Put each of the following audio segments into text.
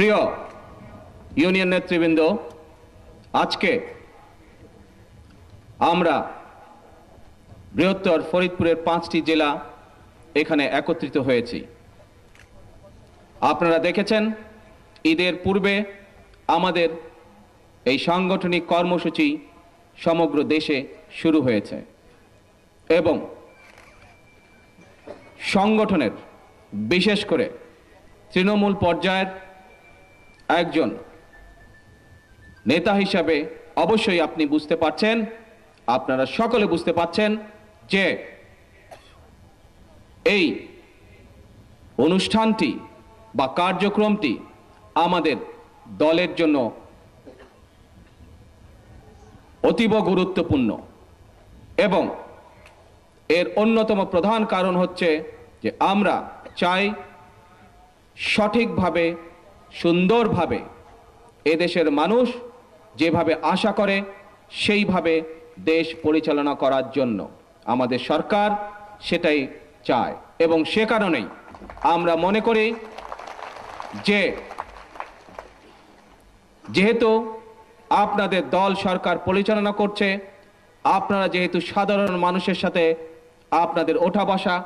প্রিয় ইউনিয়ন নেতৃবৃন্দ, আজকে আমরা বৃহত্তর ফরিদপুরের 5টি জেলা এখানে একত্রিত হয়েছি। আপনারা দেখেছেন ঈদের পূর্বে আমাদের এই সাংগঠনিক কর্মসূচি সমগ্র দেশে শুরু হয়েছে এবং সংগঠনের বিশেষ করে তৃণমূল পর্যায়ের একজন নেতা হিসাবে অবশ্যই আপনি বুঝতে পারছেন, আপনারা সকলে বুঝতে পারছেন যে এই অনুষ্ঠানটি বা কার্যক্রমটি আমাদের দলের জন্য অতীব গুরুত্বপূর্ণ এবং এর অন্যতম প্রধান কারণ হচ্ছে যে আমরা চাই সঠিকভাবে সুন্দরভাবে এদেশের মানুষ যেভাবে আশা করে সেইভাবে দেশ পরিচালনা করার জন্য আমাদের সরকার সেটাই চায় এবং সে কারণেই আমরা মনে করি যে যেহেতু আপনাদের দল সরকার পরিচালনা করছে, আপনারা যেহেতু সাধারণ মানুষের সাথে আপনাদের ওঠা বসা,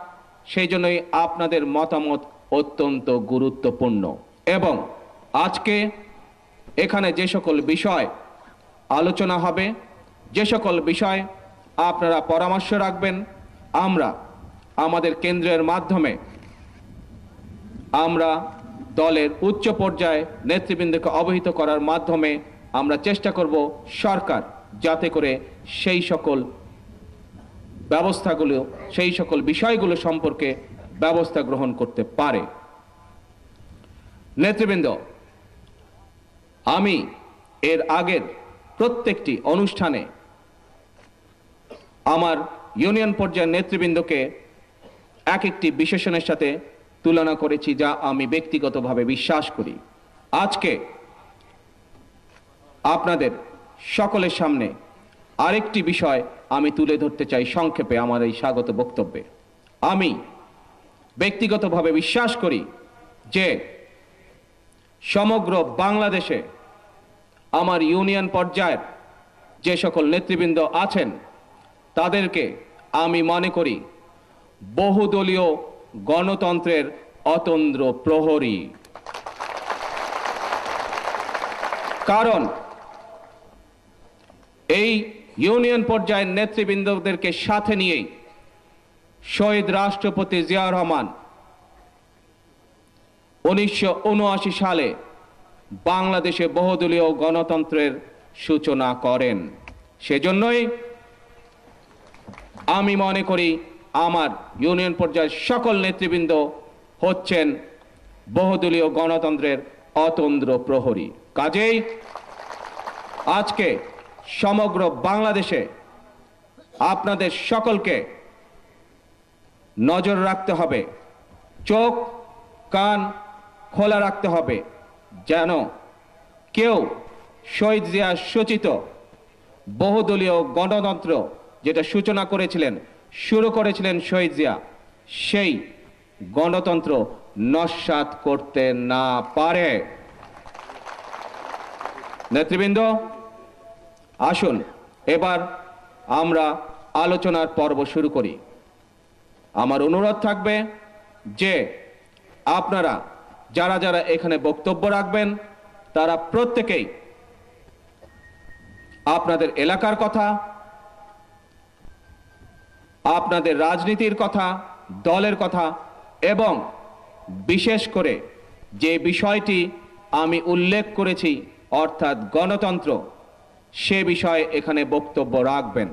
সেই জন্যই আপনাদের মতামত অত্যন্ত গুরুত্বপূর্ণ এবং আজকে এখানে যে সকল বিষয় আলোচনা হবে, যে সকল বিষয় আপনারা পরামর্শ রাখবেন, আমরা আমাদের কেন্দ্রের মাধ্যমে আমরা দলের উচ্চ পর্যায়ে নেতৃবৃন্দকে অবহিত করার মাধ্যমে আমরা চেষ্টা করব সরকার যাতে করে সেই সকল ব্যবস্থাগুলো, সেই সকল বিষয়গুলো সম্পর্কে ব্যবস্থা গ্রহণ করতে পারে। নেতৃবৃন্দ, আমি এর আগের প্রত্যেকটি অনুষ্ঠানে আমার ইউনিয়ন পর্যায়ের নেতৃবৃন্দকে এক একটি বিশেষণের সাথে তুলনা করেছি, যা আমি ব্যক্তিগতভাবে বিশ্বাস করি। আজকে আপনাদের সকলের সামনে আরেকটি বিষয় আমি তুলে ধরতে চাই সংক্ষেপে আমার এই স্বাগত বক্তব্যে। আমি ব্যক্তিগতভাবে বিশ্বাস করি যে সমগ্র বাংলাদেশে আমার ইউনিয়ন পর্যায়ের যে সকল নেতৃবৃন্দ আছেন তাদেরকে আমি মনে করি বহুদলীয় গণতন্ত্রের অতন্দ্র প্রহরী। কারণ এই ইউনিয়ন পর্যায়ের নেতৃবৃন্দদেরকে সাথে নিয়েই শহীদ রাষ্ট্রপতি জিয়াউর রহমান 1979 সালে বাংলাদেশে বহুদলীয় গণতন্ত্রের সূচনা করেন। সেজন্যই আমি মনে করি আমার ইউনিয়ন পর্যায়ের সকল নেতৃবৃন্দ হচ্ছেন বহুদলীয় গণতন্ত্রের অতন্দ্র প্রহরী। কাজেই আজকে সমগ্র বাংলাদেশে আপনাদের সকলকে নজর রাখতে হবে, চোখ কান খোলা রাখতে হবে, যেন কেউ শহীদ জিয়া সূচিত বহুদলীয় গণতন্ত্র যেটা সূচনা করেছিলেন, শুরু করেছিলেন শহীদ জিয়া, সেই গণতন্ত্র নস্যাৎ করতে না পারে। নেতৃবৃন্দ, আসুন এবার আমরা আলোচনার পর্ব শুরু করি। আমার অনুরোধ থাকবে যে আপনারা যারা যারা এখানে বক্তব্য রাখবেন তারা প্রত্যেকেই আপনাদের এলাকার কথা, আপনাদের রাজনীতির কথা, দলের কথা এবং বিশেষ করে যে বিষয়টি আমি উল্লেখ করেছি অর্থাৎ গণতন্ত্র, সে বিষয়ে এখানে বক্তব্য রাখবেন।